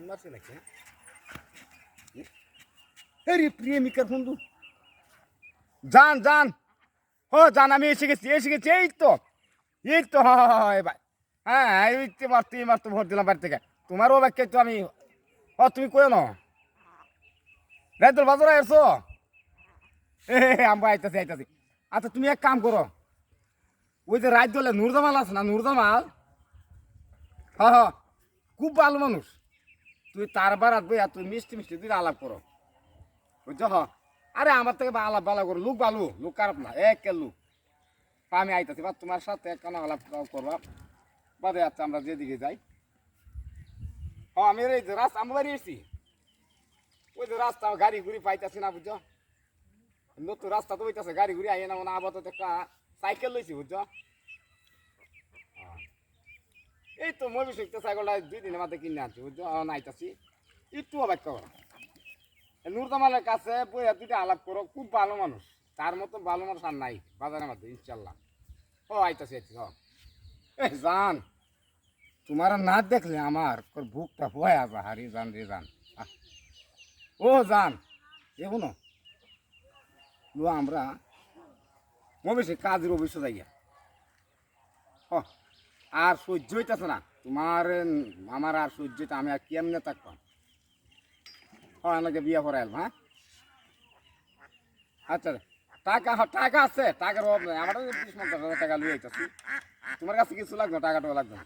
মারছে নাকি আরে প্রেমিকার বন্ধু জান জান ও জান আমি এসে গেছি এই তো হয় ভাই হ্যাঁ এই তো মারতে ভোট দিলাম বাড়ি থেকে তোমারও বাক্যে তো আমি তুমি কই না রাইতল বাজারে আসছো আমি আইতাছি আচ্ছা তুমি এক কাম করো ওই যে রাত দলে নুরজামাল আছে না নুরজামাল হ্যাঁ খুব ভালো মানুষ তুই তার বারাত বই তুই মিষ্টি তুই আলাপ করো বুঝছো আরে আমার থেকে আলাপ ভালো করো লোক খারাপ না একের লোক আমি আইতাছি বা তোমার সাথে কেন আলাপ করবা বাদে আচ্ছা আমরা যেদিকে যাই আমি এই যে রাস্তা আমি বাড়ি এসেছি ওই যে রাস্তা গাড়ি ঘুরি পাইতাছি না বুঝছো নতুন রাস্তা তো হইতাছে গাড়ি ঘুরি আইয়ে না মানে আপাতত একটা সাইকেল লইছি বুঝছো এই তো মই শিখতে সাইকেলটা 2 দিনের মধ্যে কিনে আনছি বুঝছো আইতাছি একটু অবাক করো নুরজামালের কাছে বইয়া দুইটা আলাপ করো খুব ভালো মানুষ তার মতো ভালো মানুষ আর নাই বাজারের মধ্যে ইনশাল্লাহ আইতাছি জান তোমার না দেখলে আমার বুকটা ভয় আসা হারি জান রে জান ও জান এগুলো আমরা অবশ্যই কাজের অবশ্য যাইয়া আর সহ্য হইতেছে না তোমার আমার আর সহ্য হইতে আমি আর কেমনে থাকতাম আমাকে বিয়ে করে এলাম হ্যাঁ আচ্ছা টাকা আছে টাকার অভাব নেই আমার 30-50 টাকা লুয়ে আইতাছি তোমার কাছে কিছু লাগবে টাকাটাও লাগবে না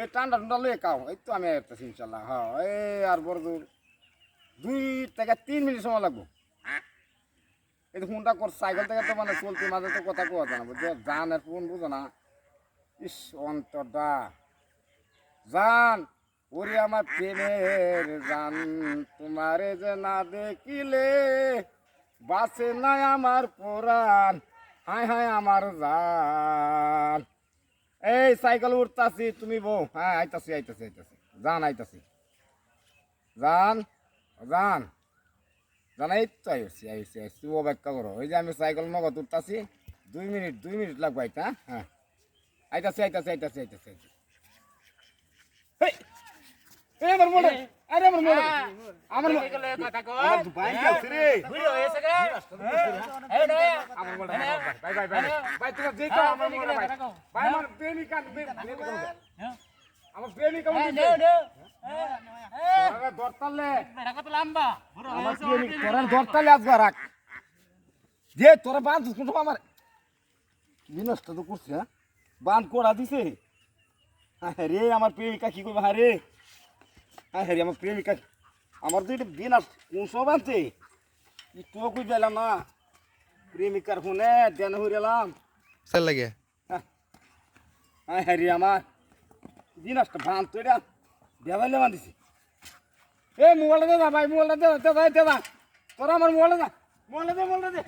এই ঠান্ডা লুয়ে খাও এই তো আমি আসতেছি ইনশাল্লাহ এই আর বড় 2 থেকে 3 মিনিট সময় লাগবো এই তো ফোনটা কর সাইকেল থেকে তো মানে চলতে মাঝে তো কথা কোয়া জানা বুঝছো জান আর ফোন বুঝো না ইস অন্তরটা জান ওরে আমার প্রেমের জান তোমারে যে না দেখিলে বাসে নাই আমার পুরাণ হায় আমার জান এই সাইকেল উঠতাছি তুমি বউ হ্যাঁ আইতাছি জান আইতাছি জান এই তো আইসি তুমি অপেক্ষা করো ওই যে আমি সাইকেল নগদ উঠতাছি 2 মিনিট লাগবে আইতা হ্যাঁ আইতাছি আমার মোড়ে আমার ভাই তোমার যে ভাই আমার প্রেমিকা আমার প্রেমিকা দরতালে আসবা রাখ যে তোরা বাঁধ আমার বিনষ্ট তো করছে হ্যাঁ বাঁধ করা দিছে হ্যাঁ রে আমার প্রেমিকা কি করবো হ্যাঁ রে আমার প্রেমিকা আমার তো এটা বিনাশ কোন সব আনছে একটু কই পেলাম না প্রেমিকার ফোনে দেন হয়ে এলাম লাগে হ্যাঁ রে আমার বিনাশটা ভাঙ তো এটা দেওয়ালে বাঁধিছি মোবাইলটা দে ভাই মোবাইলটা দে তোরা আমার মোবাইলটা দে